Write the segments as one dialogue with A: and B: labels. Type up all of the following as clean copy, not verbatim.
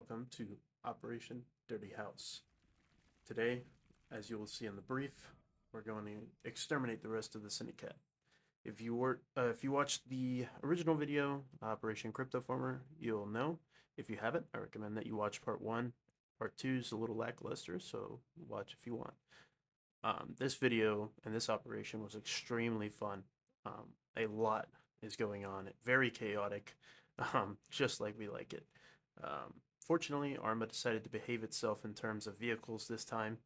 A: welcome to Operation Dirty House. Today, as you will see in the brief, we're going to exterminate the rest of the syndicate. If you watched the original video, Operation Crypto Farmer, you'll know. If you haven't, I recommend that you watch part one. Part two is a little lackluster, so watch if you want. This video and this operation was extremely fun. A lot is going on, very chaotic, just like we like it. Fortunately, Arma decided to behave itself in terms of vehicles this time.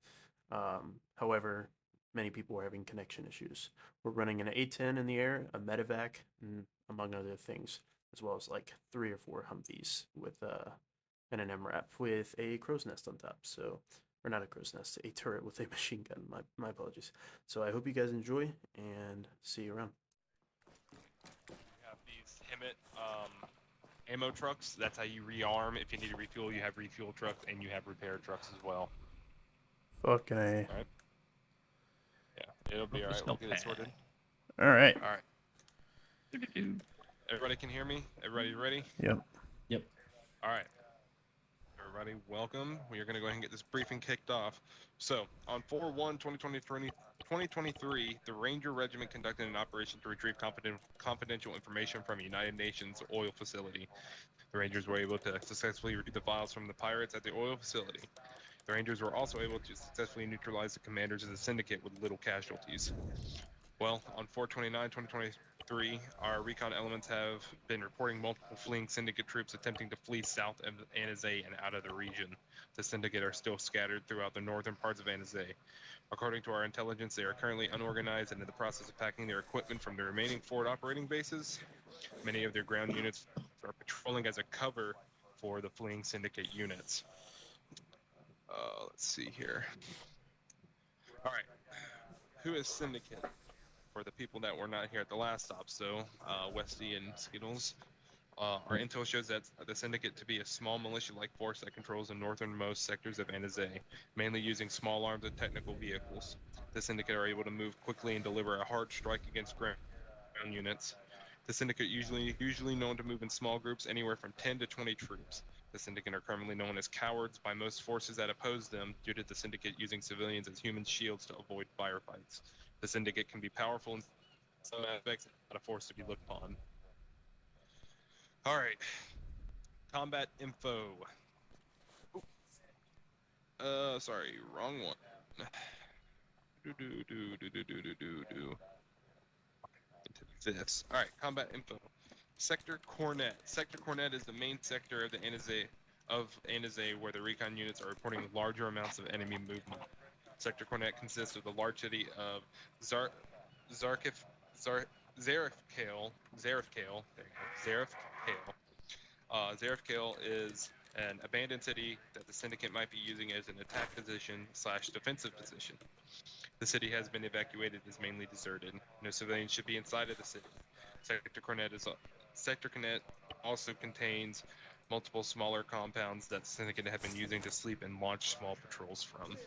A: However, many people were having connection issues. We're running an A10 in the air, a medevac, and among other things, as well as like 3 or 4 Humvees with and an MRAP with a crow's nest on top. So, or not a crow's nest, a turret with a machine gun. My apologies. So I hope you guys enjoy and see you around.
B: We have these HIMMET ammo trucks. That's how you rearm. If you need to refuel, you have refuel trucks, and you have repair trucks as well.
A: Fucking A.
B: All right. Yeah, it'll be all right. We'll get it sorted.
A: All right.
B: All right. Everybody can hear me? Everybody ready?
A: Yep.
B: All right. Everybody, welcome. We are going to go ahead and get this briefing kicked off. So, on 4/1/2023, the Ranger Regiment conducted an operation to retrieve confidential information from a United Nations oil facility. The Rangers were able to successfully retrieve the files from the pirates at the oil facility. The Rangers were also able to successfully neutralize the commanders of the syndicate with little casualties. Well, on 4/29/2023, our recon elements have been reporting multiple fleeing syndicate troops attempting to flee south of Anazay and out of the region. The syndicate are still scattered throughout the northern parts of Anazay. According to our intelligence, they are currently unorganized and in the process of packing their equipment from the remaining forward operating bases. Many of their ground units are patrolling as a cover for the fleeing syndicate units. Let's see here. All right. Who is syndicate? For the people that were not here at the last stop, so Westy and Skittles. Our intel shows that the Syndicate to be a small militia-like force that controls the northernmost sectors of Anazay, mainly using small arms and technical vehicles. The Syndicate are able to move quickly and deliver a hard strike against ground units. The Syndicate usually known to move in small groups anywhere from 10 to 20 troops. The Syndicate are commonly known as cowards by most forces that oppose them due to the Syndicate using civilians as human shields to avoid firefights. The Syndicate can be powerful in some aspects, not a force to be looked upon. All right, combat info. Sorry, wrong one. Into this. All right, combat info. Sector Cornet. Sector Cornet is the main sector of the Anazay where the recon units are reporting larger amounts of enemy movement. Sector Cornet consists of the large city of Zarifkale. Zarifkale is an abandoned city that the Syndicate might be using as an attack position / defensive position. The city has been evacuated and is mainly deserted. No civilians should be inside of the city. Sector Cornet also contains multiple smaller compounds that the Syndicate have been using to sleep and launch small patrols from.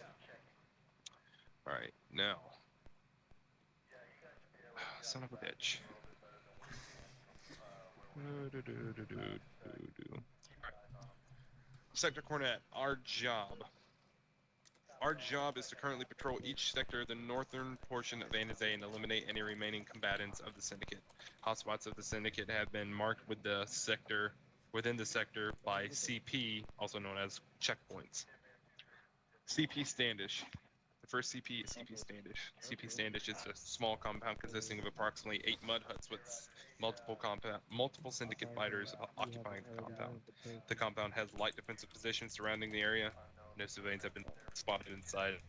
B: All right, now. Son of a bitch. Sector Cornet, our job. Our job is to currently patrol each sector of the northern portion of Anazay and eliminate any remaining combatants of the Syndicate. Hotspots of the Syndicate have been marked within the sector by CP, also known as checkpoints. CP Standish. The first CP is CP Standish. CP Standish is a small compound consisting of approximately 8 mud huts with multiple Syndicate fighters occupying the compound. The compound has light defensive positions surrounding the area. No civilians have been spotted inside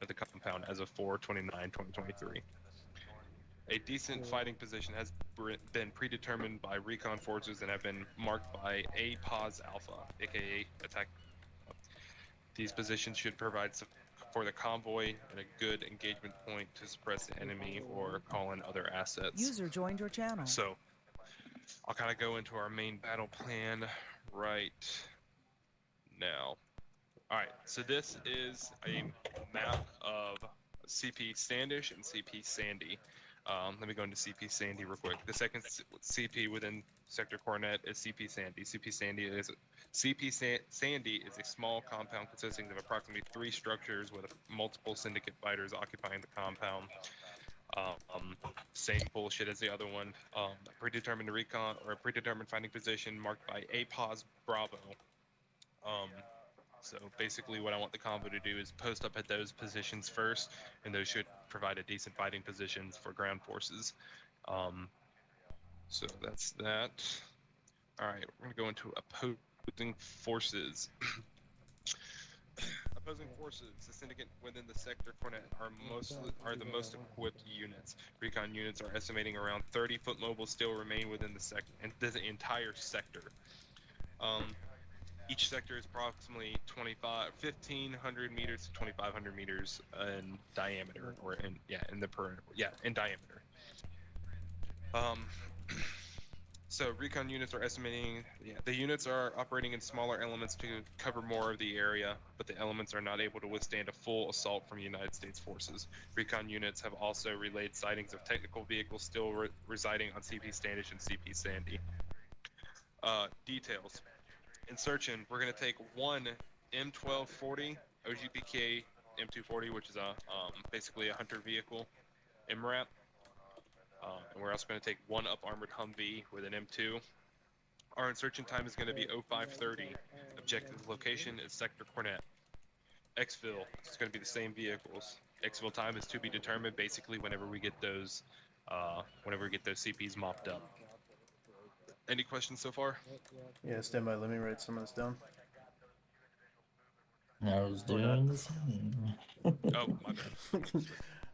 B: of the compound as of 4/29/2023. A decent fighting position has been predetermined by recon forces and have been marked by A-Pause Alpha, aka attack. These positions should provide for the convoy and a good engagement point to suppress the enemy or call in other assets.
C: User joined your channel.
B: So, I'll kind of go into our main battle plan right now. Alright, so this is a map of CP Standish and CP Sandy. Let me go into CP Sandy real quick. The second CP within Sector Coronet is CP Sandy. Sandy is a small compound consisting of approximately 3 structures with multiple syndicate fighters occupying the compound. Same bullshit as the other one. A predetermined recon or a predetermined finding position marked by APOS Bravo. So basically what I want the convo to do is post up at those positions first, and those should provide a decent fighting positions for ground forces. So that's that. All right, we're gonna go into opposing forces. Opposing forces, the syndicate within the sector Cornet are the most equipped units. Recon units are estimating around 30-foot mobiles still remain within the sector and the entire sector. Each sector is approximately 1,500 meters to 2,500 meters in diameter, or in diameter. So recon units are estimating, the units are operating in smaller elements to cover more of the area, but the elements are not able to withstand a full assault from United States forces. Recon units have also relayed sightings of technical vehicles still residing on CP Standish and CP Sandy. Details. Insertion, we're going to take one M1240 OGPK M240, which is basically a hunter vehicle, MRAP. And we're also going to take one up armored Humvee with an M2. Our insertion time is going to be 0530. Objective location is Sector Cornet. Exfil is going to be the same vehicles. Exfil time is to be determined basically whenever we get those CPs mopped up. Any questions so far?
A: Yeah, stand by. Let me write some of this down.
C: I was doing the same.
B: Oh, my bad.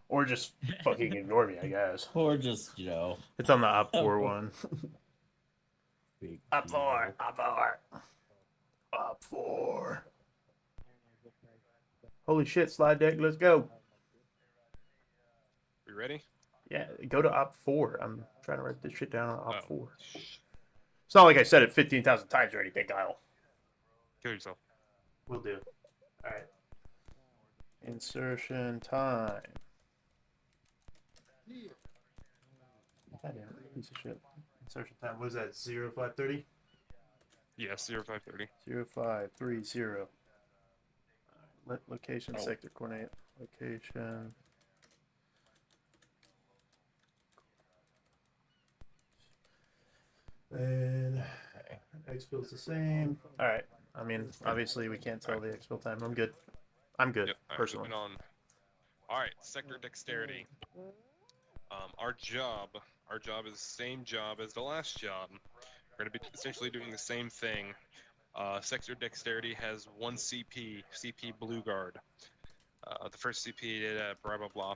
A: Or just fucking ignore me, I guess.
C: Or just,
A: It's on the Op 4 one.
C: big
A: Op 4,
C: deal.
A: Op 4. Op 4. Holy shit, slide deck, let's go.
B: We ready?
A: Yeah, go to Op 4. I'm trying to write this shit down on Op 4.
B: Oh.
A: It's not like I said it 15,000 times or anything, Kyle.
B: Kill yourself.
A: Will do. Alright. Insertion time. Goddamn, piece of shit. Insertion time. What is that? 0530?
B: Yes, 0530.
A: 0530. Location,
C: Oh.
A: sector coordinate. Location. And exfil's the same. All right. I mean, obviously we can't tell the exfil time. I'm good. I'm good,
B: Yep. All right,
A: personally.
B: moving on. All right, sector dexterity. Our job is the same job as the last job. We're going to be essentially doing the same thing. Sector dexterity has one CP Blue Guard. The first CP did blah blah blah.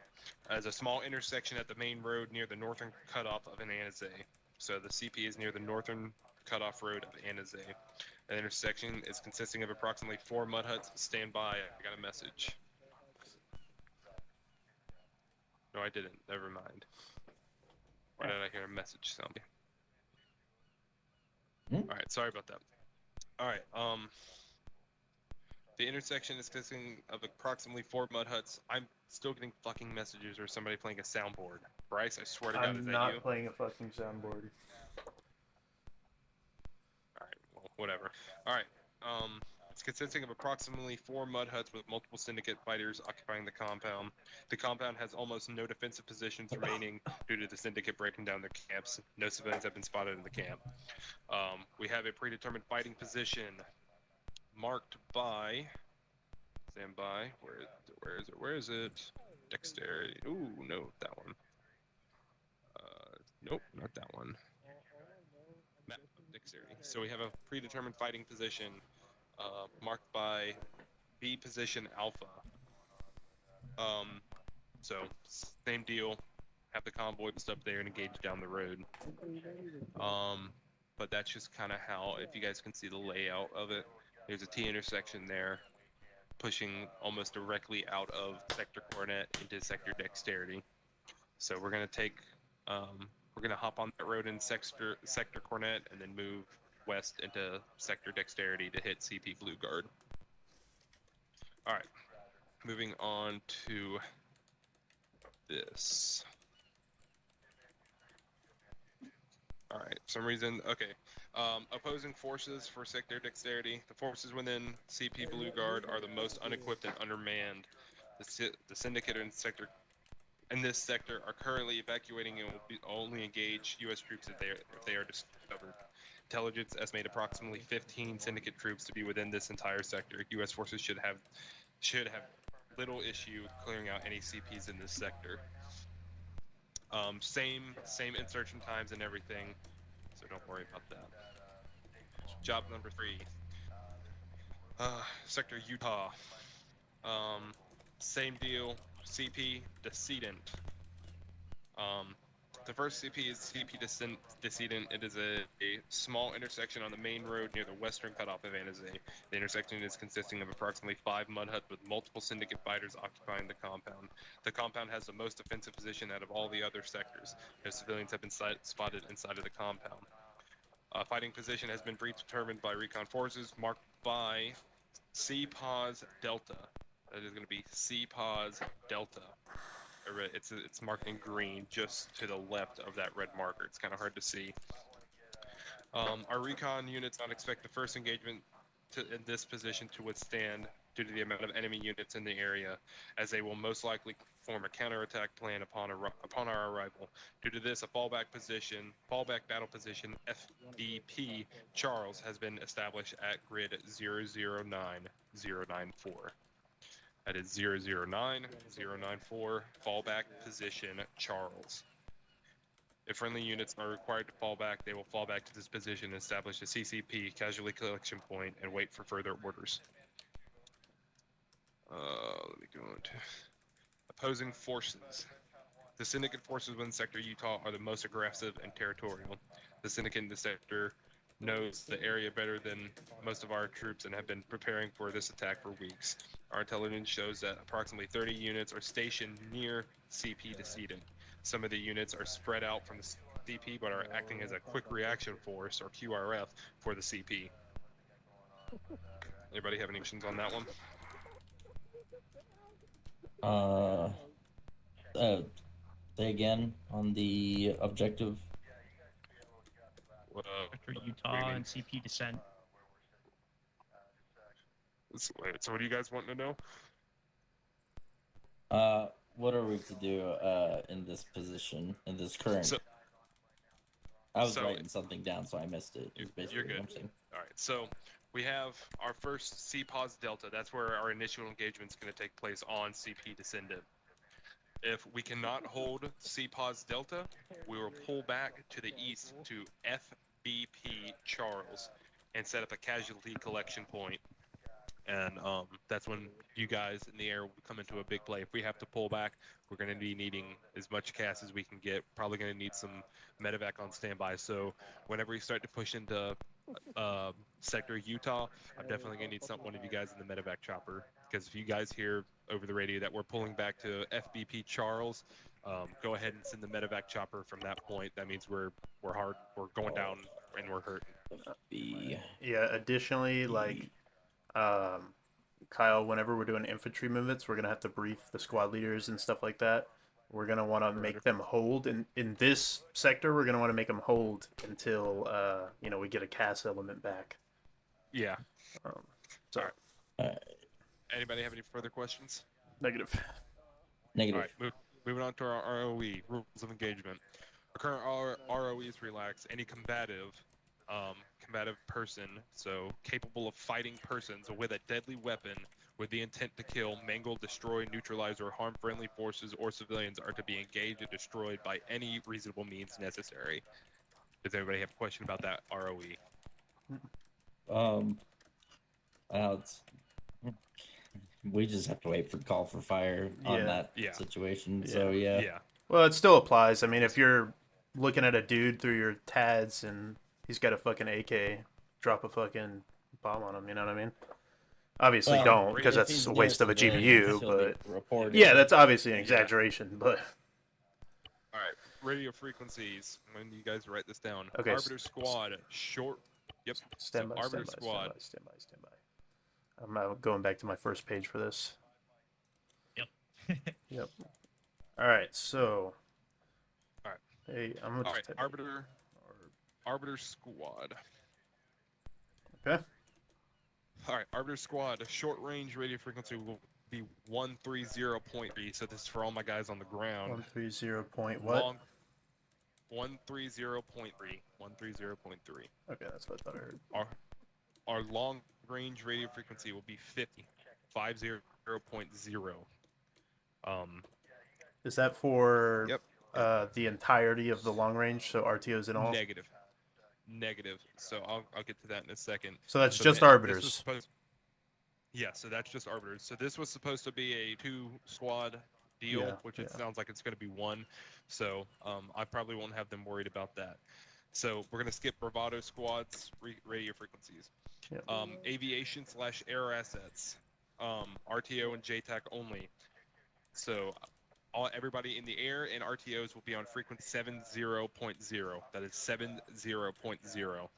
B: As a small intersection at the main road near the northern cutoff of Ananazay. So the CP is near the northern cutoff road of Ananazay. The intersection is consisting of approximately 4 mud huts. Stand by. I got a message. No, I didn't. Never mind. Why did I hear a message sound? Alright, sorry about that. Alright, the intersection is consisting of approximately 4 mud huts. I'm still getting fucking messages or somebody playing a soundboard. Bryce, I swear to God, is that you?
A: I'm not playing a fucking soundboard.
B: Alright, well, whatever. Alright, it's consisting of approximately 4 mud huts with multiple syndicate fighters occupying the compound. The compound has almost no defensive positions remaining due to the syndicate breaking down their camps. No civilians have been spotted in the camp. We have a predetermined fighting position marked by... Stand by. Where is it? Dexterity. Ooh, no, that one. Nope, not that one. Map of dexterity. So we have a predetermined fighting position marked by B position Alpha. So same deal. Have the convoy just up there and engage down the road. But that's just kind of how, if you guys can see the layout of it, there's a T intersection there, pushing almost directly out of Sector Coronet into Sector Dexterity. So we're gonna take, we're gonna hop on that road in Sector Coronet and then move west into Sector Dexterity to hit CP Blue Guard. All right, moving on to this. All right. For some reason, okay. Opposing forces for sector dexterity. The forces within CP Blue Guard are the most unequipped and undermanned. The syndicate in this sector are currently evacuating and will only engage U.S. troops if they are discovered. Intelligence estimate approximately 15 syndicate troops to be within this entire sector. U.S. forces should have little issue clearing out any CPs in this sector. Same insertion times and everything, so don't worry about that. Job number 3. Sector Utah. Same deal. CP Decedent. The first CP is CP Decedent. It is a small intersection on the main road near the western cutoff of Anazay. The intersection is consisting of approximately 5 mud huts with multiple syndicate fighters occupying the compound. The compound has the most offensive position out of all the other sectors. No civilians have been spotted inside of the compound. Fighting position has been predetermined by recon forces marked by CPAWS Delta. That is going to be CPAWS Delta. It's marked in green just to the left of that red marker. It's kind of hard to see. Our recon units not expect the first engagement in this position to withstand due to the amount of enemy units in the area, as they will most likely form a counterattack plan upon our arrival. Due to this, a fallback battle position FDP Charles has been established at grid 009094. That is 009094, fallback position Charles. If friendly units are required to fall back, they will fall back to this position and establish a CCP, casualty collection point, and wait for further orders. Let me go into opposing forces. The syndicate forces within Sector Utah are the most aggressive and territorial. The syndicate in the sector knows the area better than most of our troops and have been preparing for this attack for weeks. Our intelligence shows that approximately 30 units are stationed near CP Decedent. Some of the units are spread out from the CP but are acting as a quick reaction force, or QRF, for the CP. Anybody have any questions on that one?
C: Say again on the objective.
D: Sector Utah and CP Descent.
B: Wait, so what do you guys want to know?
C: What are we to do in this position, in this current? I was writing something down, so I missed it.
B: You're good. All right, so we have our first CPAWS Delta. That's where our initial engagement is going to take place on CP Descendant. If we cannot hold CPAWS Delta, we will pull back to the east to FBP Charles and set up a casualty collection point. And that's when you guys in the air will come into a big play. If we have to pull back, we're going to be needing as much CAS as we can get. Probably going to need some medevac on standby. So whenever we start to push into Sector Utah, I'm definitely going to need one of you guys in the medevac chopper. Because if you guys hear over the radio that we're pulling back to FBP Charles, go ahead and send the medevac chopper from that point. That means we're going down and we're hurt.
A: Yeah. Additionally, like. Kyle, whenever we're doing infantry movements, we're going to have to brief the squad leaders and stuff like that. We're going to want to make them hold. In this sector, we're going to want to make them hold until, we get a CAS element back.
B: Yeah.
A: So.
B: All right. Anybody have any further questions?
A: Negative.
C: All
B: right, moving on to our ROE, rules of engagement. Our current ROE is relaxed. Any combative person, so capable of fighting persons with a deadly weapon with the intent to kill, mangle, destroy, neutralize, or harm friendly forces or civilians are to be engaged and destroyed by any reasonable means necessary. Does anybody have a question about that ROE?
C: We just have to wait for call for fire on that situation.
A: Yeah.
C: So yeah.
A: Well, it still applies. I mean, if you're looking at a dude through your TADs and he's got a fucking AK, drop a fucking bomb on him, you know what I mean? Obviously don't, because that's a waste of a GPU, but yeah, that's obviously an exaggeration, but...
B: Alright, radio frequencies. When do you guys write this down?
A: Okay.
B: Arbiter Squad, short... Yep.
A: Stand by. I'm going back to my first page for this. Yep. Alright, so...
B: Alright.
A: Hey, I'm gonna
B: Arbiter... Arbiter Squad.
A: Okay.
B: All right, Arbiter Squad. Short range radio frequency will be 130.3. So this is for all my guys on the ground.
A: 130 point what?
B: Long 130.3. 130.3.
A: Okay, that's what I thought I heard.
B: Our long range radio frequency will be 50.0.
A: Is that for
B: Yep.
A: the entirety of the long range, so RTOs and all?
B: Negative. So I'll get to that in a second.
A: So that's
B: So
A: just
B: this was
A: arbiters.
B: Yeah, so that's just arbiters. So this was supposed to be a 2-squad deal,
A: Yeah,
B: which it
A: yeah.
B: sounds like it's going to be 1. So I probably won't have them worried about that. So we're going to skip bravado squads, radio frequencies.
A: Yep.
B: Aviation/air assets, RTO and JTAC only. So everybody in the air and RTOs will be on frequency 70.0. That is 70.0.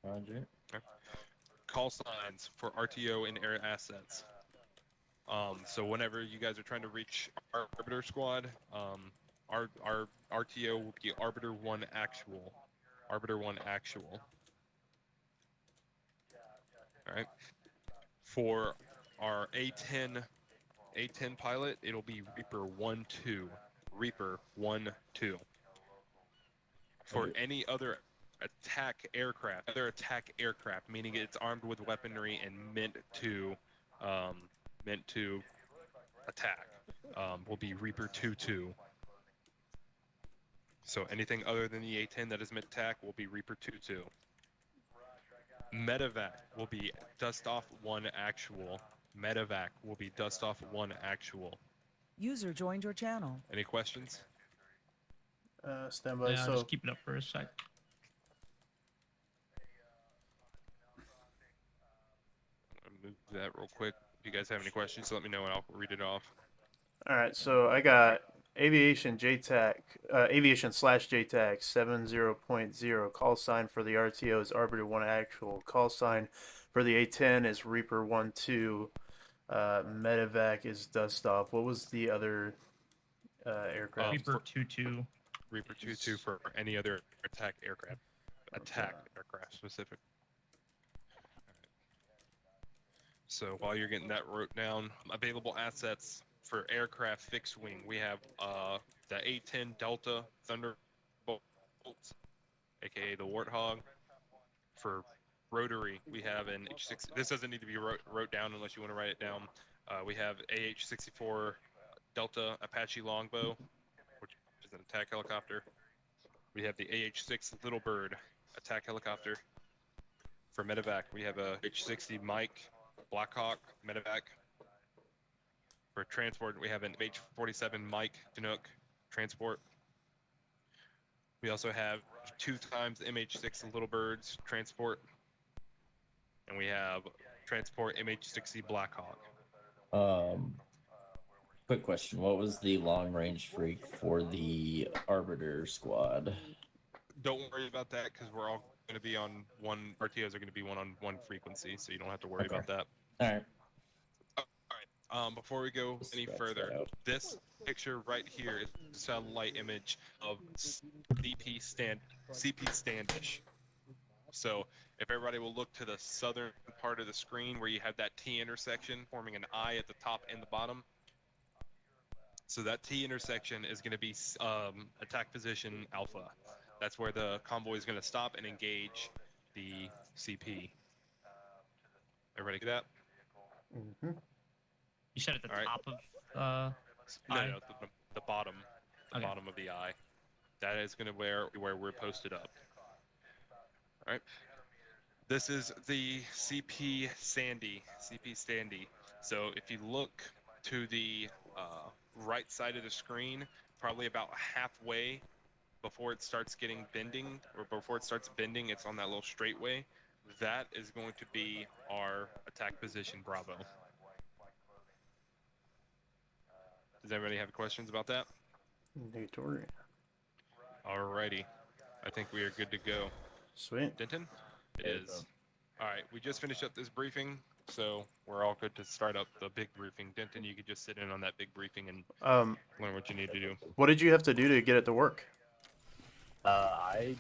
C: Roger.
B: Call signs for RTO and air assets. So whenever you guys are trying to reach our Arbiter Squad, our RTO will be Arbiter 1 Actual. Arbiter 1 Actual. All right. For our A10 pilot, it'll be Reaper 1-2. Reaper 1-2. For any other attack aircraft, meaning it's armed with weaponry and meant to attack, will be Reaper 2-2. So anything other than the A10 that is meant to attack will be Reaper 2-2. Medevac will be Dust Off 1 Actual. Medevac will be Dust Off 1 Actual.
E: User joined your channel.
B: Any questions?
A: Stand by.
D: Yeah,
A: So
D: just keep it up for a sec.
B: I'll move that real quick. If you guys have any questions, let me know and I'll read it off.
A: all right, so I got aviation JTAC, aviation/JTAC 70.0. Call sign for the RTO is Arbiter 1 Actual. Call sign for the A10 is Reaper 1-2. Medevac is Dust Off. What was the other aircraft?
D: Reaper 2-2.
B: Reaper 2-2 for any other attack aircraft. Attack aircraft specific. So while you're getting that wrote down, available assets for aircraft fixed wing, we have the A-10 Delta Thunderbolt, aka the Warthog. For rotary, we have an H-6. This doesn't need to be wrote down unless you want to write it down. We have AH-64 Delta Apache Longbow, which is an attack helicopter. We have the AH-6 Little Bird attack helicopter. For medevac, we have a H-60 Mike Blackhawk medevac. For transport, we have an H-47 Mike Chinook transport. We also have 2 times MH-6 Little Birds transport. And we have transport MH-60 Blackhawk.
C: Quick question. What was the long range freak for the Arbiter Squad?
B: Don't worry about that because we're all going to be on one. RTOs are going to be on one frequency, so you don't have to worry about that.
C: All right.
B: Before we go any
C: Scratch
B: further,
C: that out.
B: this picture right here is a satellite image of CP Standish. So if everybody will look to the southern part of the screen where you have that T intersection forming an I at the top and the bottom. So that T intersection is going to be attack position Alpha. That's where the convoy is going to stop and engage the CP. Everybody get that?
A: Mm-hmm.
D: You said at the
B: All right.
D: top of
B: No,
D: I?
B: the bottom. The
D: Okay.
B: bottom of the eye. That is going to where we're posted up. All right. This is the CP Sandy. So if you look to the right side of the screen, probably about halfway before it starts getting bending, or before it starts bending, it's on that little straightway. That is going to be our attack position Bravo. Does everybody have questions about that?
A: Negatory.
B: Alrighty. I think we are good to go.
A: Sweet.
B: Denton? It
C: There we
B: is.
C: go.
B: Alright, we just finished up this briefing, so we're all good to start up the big briefing. Denton, you could just sit in on that big briefing and learn what you need to do.
A: What did you have to do to get it to work?
F: I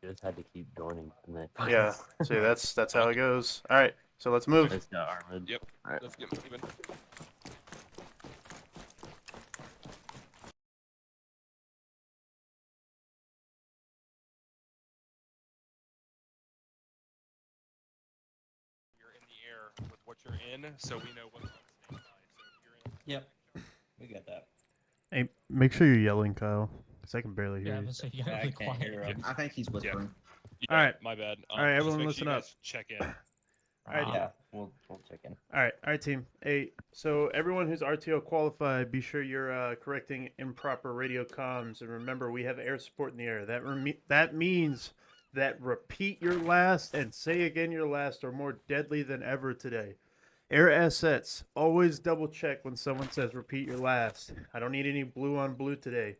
F: just had to keep joining. And then
A: Yeah. See, that's how it goes. All right. So let's move.
F: Let's go, Armid.
B: Yep.
A: All right.
B: Let's get moving. You're in the air with what you're in, so we know what's on standby. So if you're in.
C: Yep. We got that.
A: Hey, make sure you're yelling, Kyle, because I can barely
D: Yeah,
A: hear
D: I
A: you.
D: was saying, you gotta
C: I
D: be
C: can't
D: quiet.
C: hear him.
G: I think he's whispering.
B: Yeah,
A: All right.
B: my bad.
A: All right,
B: just
A: everyone
B: make sure
A: listen
B: you
A: up.
B: guys check in.
A: All right.
C: Yeah, we'll check in.
A: All right, team. Hey, so everyone who's RTO qualified, be sure you're correcting improper radio comms, and remember we have air support in the air. That means that repeat your last and say again your last are more deadly than ever today. Air assets, always double check when someone says repeat your last. I don't need any blue on blue today.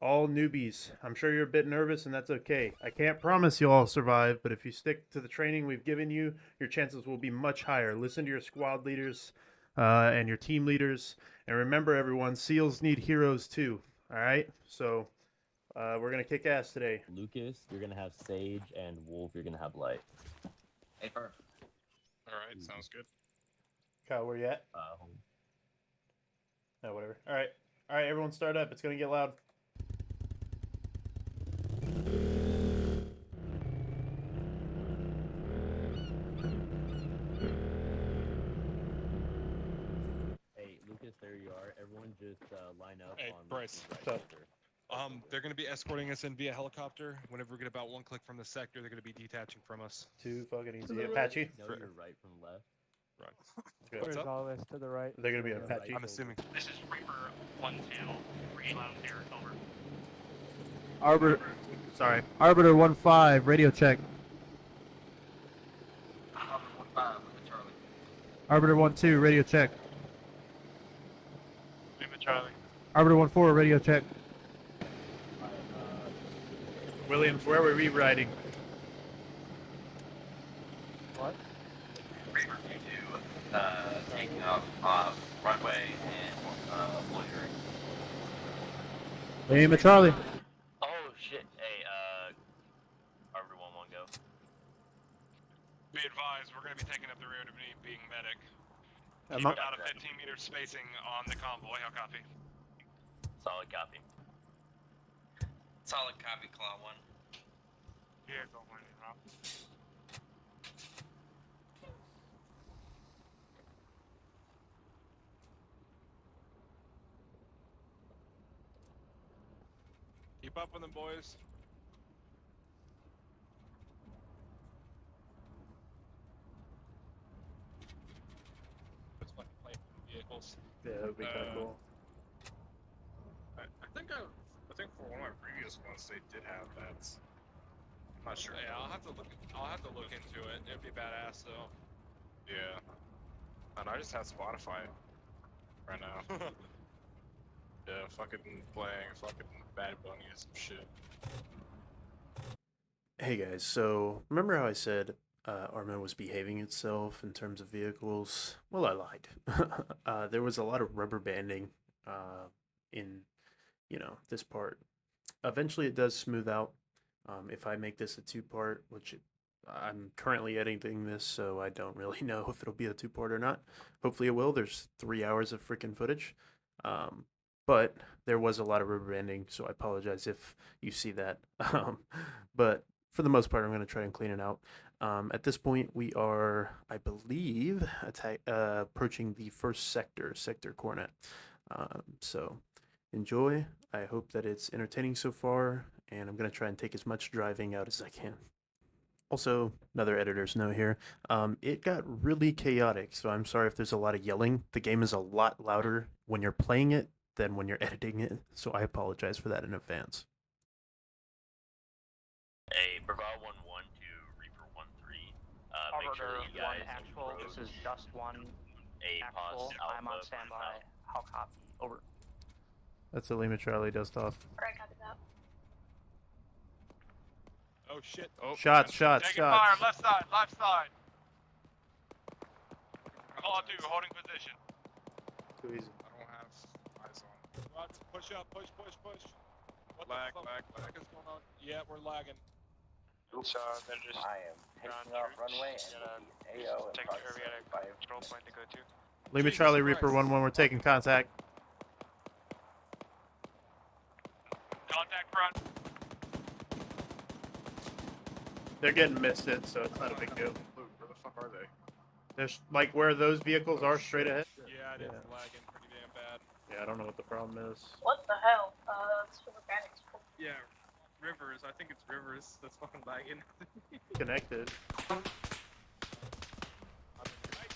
A: All newbies. I'm sure you're a bit nervous, and that's okay. I can't promise you'll all survive, but if you stick to the training we've given you, your chances will be much higher. Listen to your squad leaders and your team leaders. And remember, everyone, SEALs need heroes too. All right? So we're going to kick ass today.
F: Lucas, you're gonna have Sage, and Wolf, you're gonna have Light.
G: Hey, Fur.
B: All right, sounds good.
A: Kyle, where you at?
F: Home.
A: No, whatever. All right, everyone start up. It's going to get loud.
F: Hey, Lucas, there you are. Everyone just line up
B: Hey,
F: on
B: Bryce.
F: the right
A: What's up?
F: sector.
B: They're going to be escorting us in via helicopter. Whenever we get about one click from the sector, they're going to be detaching from us.
A: Too fucking easy. Apache?
F: Know your right from left.
A: Good.
B: What's up?
H: Always to the right.
A: They're going to be
F: Yeah,
A: Apache.
B: I'm assuming.
D: This is Reaper 1-2. Read loud and clear. Over.
A: Arbiter. Sorry. Arbiter 1-5. Radio check.
G: Charlie.
A: Arbiter 1-2. Radio check.
H: Lima Charlie.
A: Arbiter 1-4. Radio check. Williams, where were we riding?
H: What?
G: Reaper 2-2, taking off runway and loitering.
A: Lima Charlie.
F: Oh shit! Hey, Arbiter 1-1 go.
B: Be advised, we're going to be taking up the rear to being medic.
A: I'm
B: Keep
A: up.
B: about a 15-meter spacing on the convoy. How copy?
F: Solid copy.
G: Solid copy, Claw 1.
H: Yeah, don't mind it, Rob.
B: Keep up with them, boys. It's like playing vehicles.
A: Yeah, that would be kind of cool.
B: I think for one of my previous ones they did have that. I'm not sure. Yeah, I'll have to look into it. It'd be badass though. Yeah. And I just have Spotify right now. Yeah, fucking playing fucking Bad Bunny and some shit.
A: Hey guys, so remember how I said Arma was behaving itself in terms of vehicles? Well, I lied. There was a lot of rubber banding in, this part. Eventually it does smooth out. If I make this a two-part, which I'm currently editing this, so I don't really know if it'll be a two-part or not. Hopefully it will. There's 3 hours of freaking footage. But there was a lot of rubber banding, so I apologize if you see that. But for the most part, I'm going to try and clean it out. At this point, we are, I believe, approaching the first sector, Sector Cornet. So enjoy. I hope that it's entertaining so far, and I'm going to try and take as much driving out as I can. Also, another editor's note here. It got really chaotic, so I'm sorry if there's a lot of yelling. The game is a lot louder when you're playing it than when you're editing it, so I apologize for that in advance.
F: Hey, Bravo 1-1 to Reaper 1-3. Make sure
H: Arbiter
F: you
H: 1
F: guys
H: actual, this is Dust 1
F: a
H: actual.
F: pause
H: I'm on standby. How copy? Over.
A: That's a Lima Charlie dust off.
I: Alright, copy that.
B: Oh shit. Oh.
A: Shots.
B: Taking fire, left side. Claw 2, holding position.
A: Too easy.
B: I don't have eyes on. Push up, push. Lag is going on. Yeah, we're lagging.
D: So they're just
G: I am taking off runway and the AO and
D: take
G: Fox
D: care. We got a
G: 75.
D: control point to go to.
A: Lima
B: Jesus
A: Charlie Reaper
B: Christ.
A: 1-1. We're taking contact.
D: Contact front.
A: They're getting misted, so it's not a big deal.
B: Where the fuck are they?
A: There's like where those vehicles are straight ahead.
B: Yeah, it is
A: Yeah.
B: lagging pretty damn bad.
A: Yeah, I don't know what the problem is.
I: What the hell? It's for mechanics.
B: Yeah, Rivers. I think it's Rivers that's fucking lagging.
A: Connected.
B: Hey,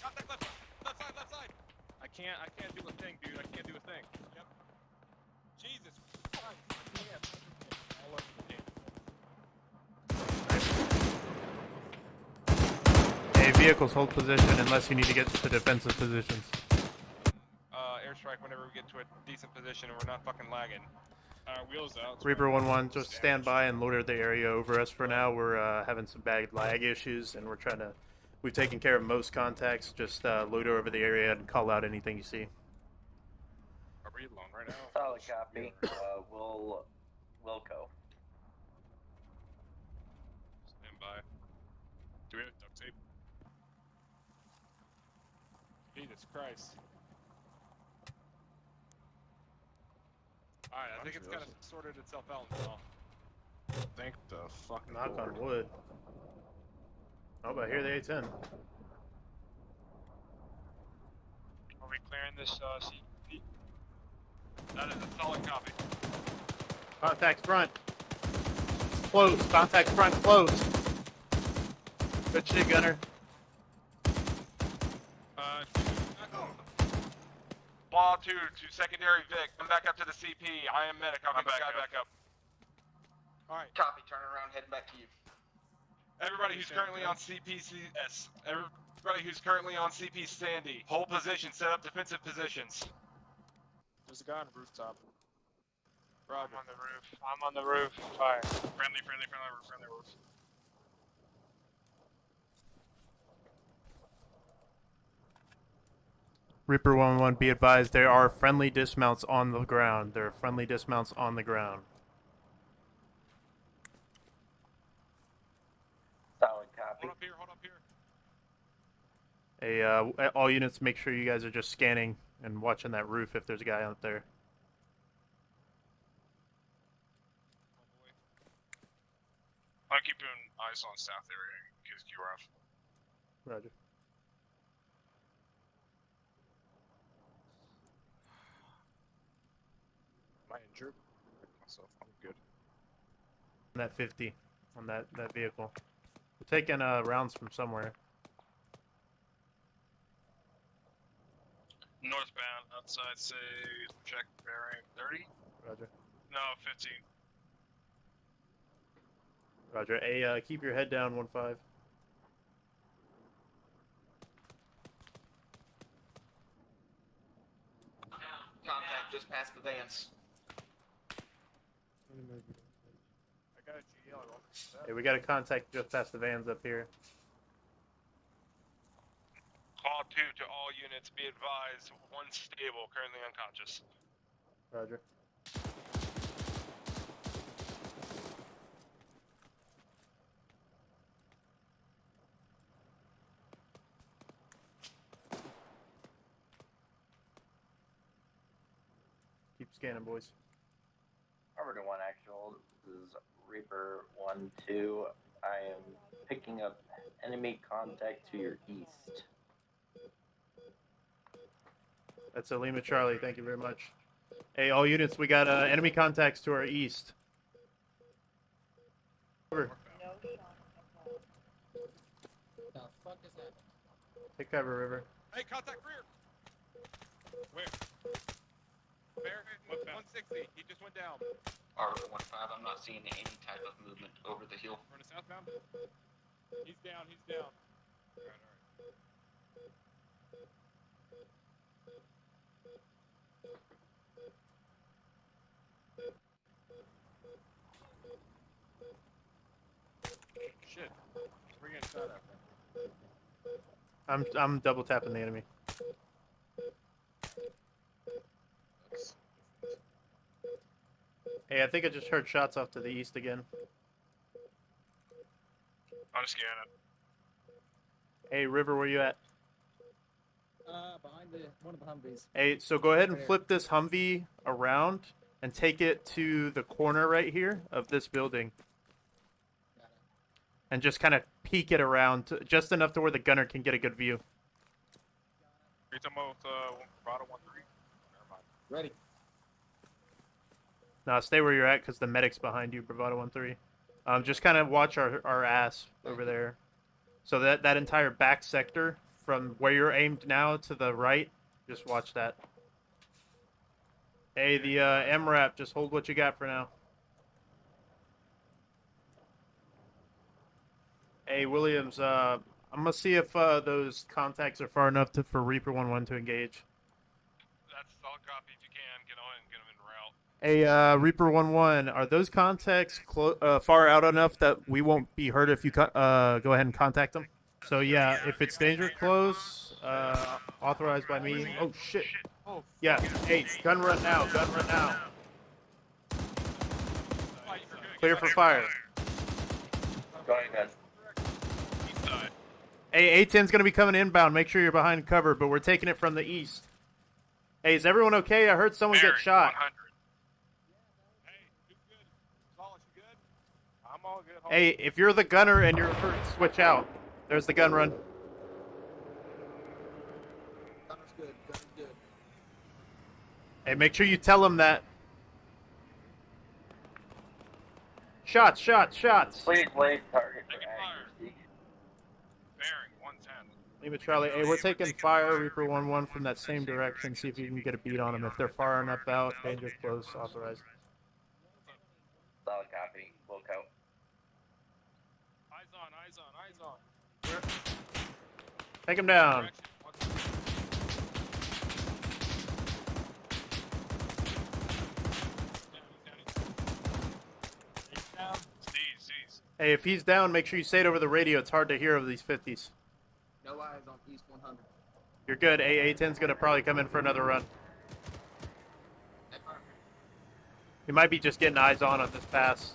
B: contact left side. I can't do a thing, dude. I can't do a thing. Yep. Jesus Christ. I can't. All over the game.
A: Hey, vehicles hold position unless you need to get to defensive positions.
B: Airstrike whenever we get to a decent position and we're not fucking lagging. Wheels out.
A: Reaper 1-1, just stand by and loiter the area over us for now. We're having some bad lag issues, and we've taken care of most contacts. Just loiter over the area and call out anything you see.
B: Are we alone right now?
G: Solid copy. We'll go.
B: Stand by. Do we have duct tape? Jesus Christ. Alright, I think it's kind of sorted itself out now. Thank the fucking
A: Knock on wood. Oh, but here they A10.
D: Are we clearing this CP?
B: That is a solid copy.
A: Contact front. Close. Contact front. Close. Good shit, Gunner.
B: Ball 2 to secondary Vic. Come back up to the CP. I am medic. I'll get this guy back up. Alright.
G: Copy. Turn around. Heading back to you.
B: Everybody who's currently on CPCS. Everybody who's currently on CP Sandy. Hold position. Set up defensive positions. There's a guy on the rooftop.
D: I'm on the roof. I'm on the roof. Fire. Friendly roof.
A: Reaper 1-1, be advised there are friendly dismounts on the ground. There are friendly dismounts on the ground.
G: Solid copy.
B: Hold up here.
A: Hey, all units, make sure you guys are just scanning and watching that roof if there's a guy out there.
D: I'm keeping eyes on south area in case QRF.
A: Roger.
B: Am I injured? Myself, I'm good.
A: On that 50, on that vehicle. We're taking rounds from somewhere.
D: Northbound, outside, say, check bearing 30?
A: Roger.
D: No, 15.
A: Roger. Hey, keep your head down, 1-5.
G: Contact just past the vans.
B: I got a GL.
A: Hey, we got a contact just past the vans up here.
B: Call 2 to all units. Be advised, one stable, currently unconscious.
A: Roger. Keep scanning, boys.
G: Harbor to 1 actual. This is Reaper 1-2. I am picking up enemy contact to your east.
A: That's a Lima Charlie. Thank you very much. Hey, all units, we got enemy contacts to our east. Over.
C: The fuck is that?
A: Take cover, River.
B: Hey, contact rear! Where? Where? 160. He just went down.
G: Harbor 1-5. I'm not seeing any type of movement over the hill.
B: We're in the southbound. He's down. Alright. Shit. We're getting shot at.
A: I'm double tapping the enemy. Hey, I think I just heard shots off to the east again.
D: I'm scanning.
A: Hey, River, where you at?
J: Behind one of the Humvees.
A: Hey, so go ahead and
J: Right
A: flip this Humvee around and take it to the corner right here of this building.
J: Got it.
A: And just kind of peek it around just enough to where the gunner can get a good view.
D: Are you talking about Bravado 1-3? Never mind.
J: Ready.
A: Now stay where you're at because the medic's behind you, Bravado 1-3. Just kind of watch our ass over there. So that entire back sector from where you're aimed now to the right, just watch that. Hey, the MRAP, just hold what you got for now. Hey, Williams, I'm gonna see if those contacts are far enough for Reaper 1-1 to engage.
D: That's all copy. If you can, get on and get them in route.
A: Hey, Reaper 1-1, are those contacts far out enough that we won't be hurt if you go ahead and contact them? So yeah, if it's danger close, authorized by me. Oh shit. Yeah. Hey, gun run now. Gun run now. Clear for fire.
G: Going good.
D: East side.
A: Hey, A10's gonna be coming inbound. Make sure you're behind cover, but we're taking it from the east. Hey, is everyone okay? I heard someone get shot.
D: 100. Hey, you good? Wallace, you good? I'm all good. Hold
A: Hey, if you're the gunner and you're hurt, switch out. There's the gun run.
J: Gunner's good. Gunner's good.
A: Hey, make sure you tell him that. Shots, shots, shots.
G: Please wait target for
D: Taking fire.
G: accuracy.
D: Bearing 110.
A: Lima Charlie. Hey, we're taking fire, Reaper 1-1 from that same direction. See if you can get a beat on them. If they're far enough out, danger close, authorized.
G: Solid copy. We'll count.
D: Eyes on, eyes on, eyes on.
A: Take him down.
D: Direction. Seize.
A: Hey, if he's down, make sure you say it over the radio. It's hard to hear over these 50s.
J: No eyes on East 100.
A: You're good. A10's gonna probably come in for another run. He might be just getting eyes on this pass.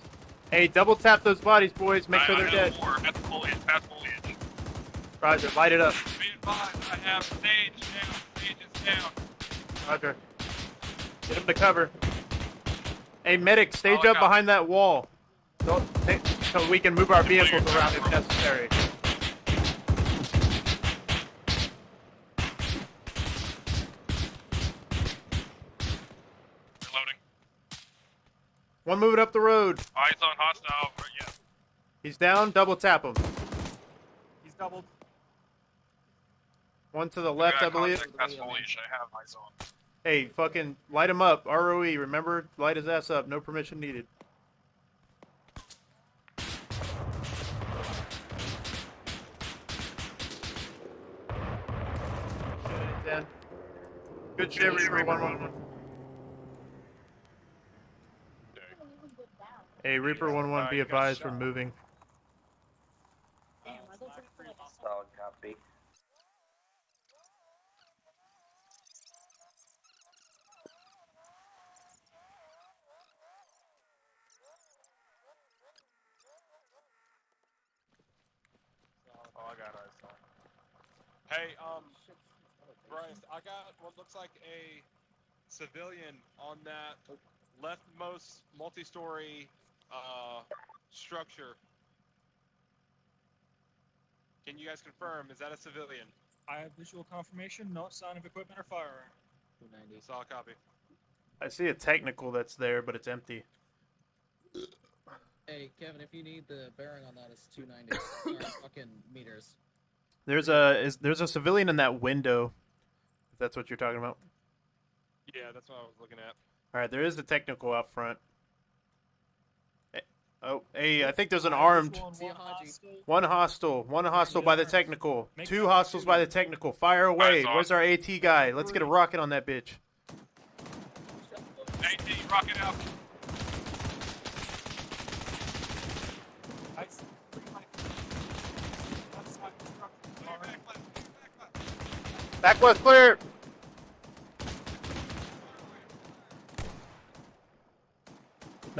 A: Hey, double tap those bodies, boys. Make sure they're dead.
D: At the foliage, past foliage.
A: Roger, light it up.
D: Be advised, I have stage down. Stage is down.
A: Roger. Get him to cover. Hey, medic, stage
D: Oh,
A: up
D: God.
A: behind that wall. So we can move our vehicles around if necessary.
D: Reloading.
A: One moving up the road.
D: Eyes on hostile. Yeah.
A: He's down. Double tap him.
H: He's doubled.
A: One to the left, I believe.
D: Past foliage, I have eyes on.
A: Hey, fucking light him up. ROE, remember? Light his ass up. No permission needed. Good shit, Reaper 1-1. Hey, Reaper 1-1, be advised we're moving.
G: Solid copy.
B: Oh, I got eyes on. Hey, Bryce, I got what looks like a civilian on that leftmost multi-story structure. Can you guys confirm? Is that a civilian?
K: I have visual confirmation, no sign of equipment or firearm.
J: 290.
B: Solid copy.
A: I see a technical that's there, but it's empty.
J: Hey, Kevin, if you need the bearing on that, it's 290. Or fucking meters.
A: There's a civilian in that window, if that's what you're talking about.
B: Yeah, that's what I was looking at.
A: All right, there is a technical out front. Oh, hey, I think there's an armed.
J: See a Haji.
A: One hostel by the technical. Two hostiles by the technical. Fire away. Where's our AT guy? Let's get a rocket on that bitch.
D: AT, rocket out.
A: Back left clear.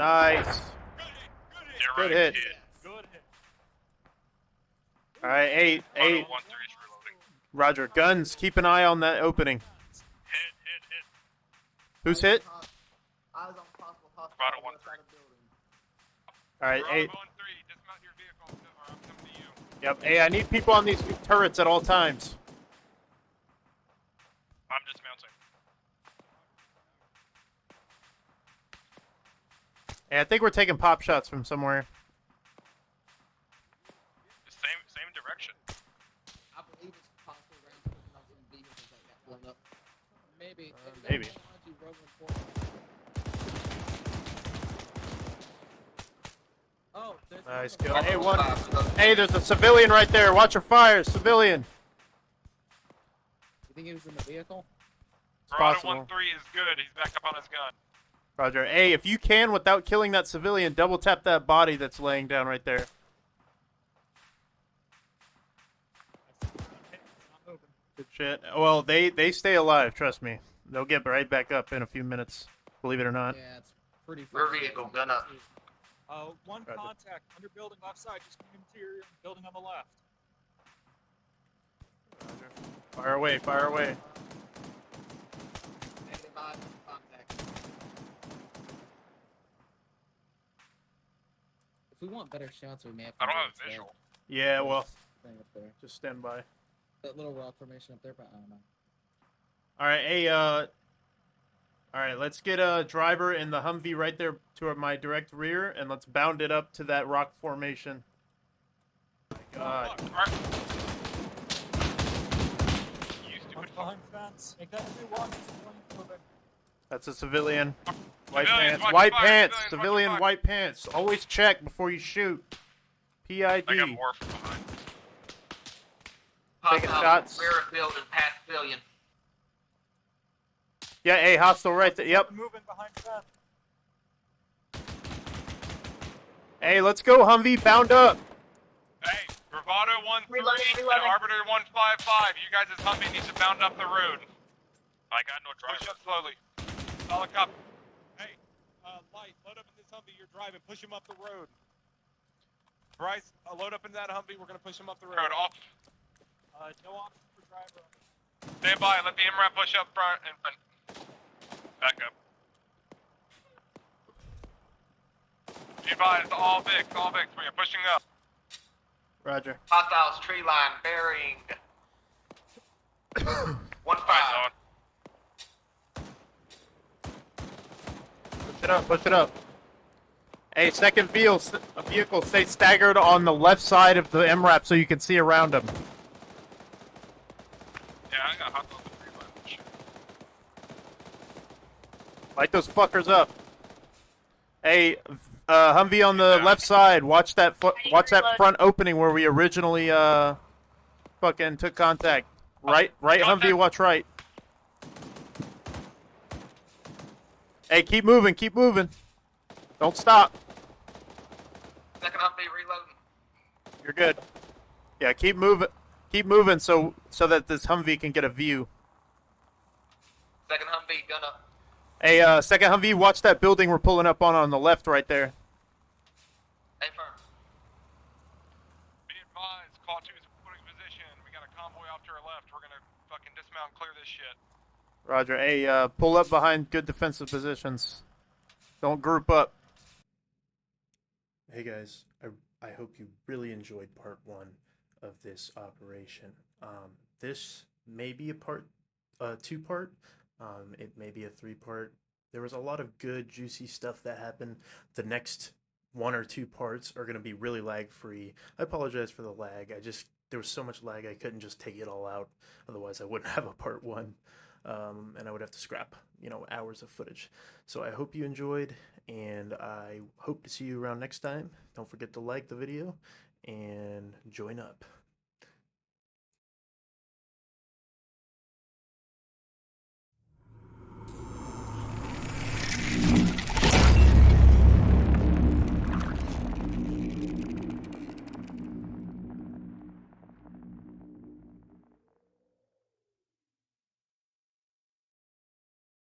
A: Nice. Good hit.
K: Good hit.
A: All right, 8.
D: Bravo 1-3 is reloading.
A: Roger. Guns, keep an eye on that opening.
D: Hit.
A: Who's hit?
J: Eyes on possible hostile.
D: Bravo
J: on the
D: 1-3.
J: other side of the building.
A: All right,
B: Bravo
A: 8.
B: 1-3, dismount your vehicle, or I'm coming to you.
A: Yep. Hey, I need people on these turrets at all times.
D: I'm dismounting.
A: Hey, I think we're taking pop shots from somewhere.
D: Same direction.
J: I believe it's possible rounds coming off from vehicles that got blown up. Maybe.
A: Maybe.
J: Oh, there's
A: Nice
J: one
A: kill.
J: of
A: Hey,
J: them.
A: one. Hey, there's a civilian right there. Watch your fire, civilian.
J: You think he was in the vehicle?
A: It's
D: Bravo
A: possible.
D: 1-3 is good. He's back up on his gun.
A: Roger. Hey, if you can, without killing that civilian, double tap that body that's laying down right there. Good shit. Well, they stay alive. Trust me. They'll get right back up in a few minutes. Believe it or not.
J: Yeah, it's pretty.
G: Rear vehicle, gun up.
K: One
A: Roger.
K: contact under building left side, just coming interior, building on the left.
A: Fire away. Fire away.
J: Negative eye contact. If we want better shots, we may have to.
D: I don't
J: move
D: have
J: to
D: a
J: that
D: visual.
A: Yeah. Well,
J: thing up there.
A: just stand by.
J: That little rock formation up there, but I don't know.
A: All right. Hey. All right. Let's get a driver in the Humvee right there to my direct rear, and let's bound it up to that rock formation. My God.
K: One behind fence. Make that 2-1. Moving.
A: That's a civilian. White
D: Civilians,
A: pants.
D: watch
A: White
D: fire,
A: pants.
D: civilians, watch
A: Civilian
D: fire.
A: white pants. Always check before you shoot. PID.
D: I got more from behind.
A: Taking shots.
G: Rear of building, past civilian.
A: Yeah, hey, hostile right there. Yep.
K: Moving behind fence.
A: Hey, let's go, Humvee. Bound up.
B: Hey, Bravado 1-3
I: Reloading,
B: and
I: reloading.
B: Arbiter 155, you guys' Humvee needs to bound up the road.
D: I got no driver.
B: Push up slowly. Solid copy.
L: Hey, Light, load up in this Humvee you're driving. Push him up the road.
B: Bryce, load up in that Humvee. We're gonna push him up the road.
D: Road off.
K: No option for driver.
B: Stand by. Let the MRAP push up front and front.
D: Back up.
B: Be advised, all Vicks, we are pushing up.
A: Roger.
G: Hostiles tree line bearing 1-5.
D: Eyes on.
A: Push it up. Push it up. Hey, second vehicle, stay staggered on the left side of the MRAP so you can see around them.
D: Yeah, I got hot on the 3 line. Shit.
A: Light those fuckers up. Hey, Humvee on the left side. Watch that front opening where we originally fucking took contact. Right, Humvee. Watch right. Hey, keep moving. Keep moving. Don't stop.
G: Second Humvee reloading.
A: You're good. Yeah, keep moving. Keep moving so that this Humvee can get a view.
G: Second Humvee gun up.
A: Hey, second Humvee, watch that building we're pulling up on the left right there.
G: Hey, firm.
B: Be advised, call 2 is putting position. We got a convoy off to our left. We're gonna fucking dismount and clear this shit.
A: Roger. Hey, pull up behind good defensive positions. Don't group up. Hey guys, I hope you really enjoyed part 1 of this operation. This may be a part 2-part. It may be a 3-part. There was a lot of good, juicy stuff that happened. The next 1 or 2 parts are going to be really lag-free. I apologize for the lag. There was so much lag I couldn't just take it all out. Otherwise, I wouldn't have a part 1. And I would have to scrap, hours of footage. So I hope you enjoyed, and I hope to see you around next time. Don't forget to like the video and join up.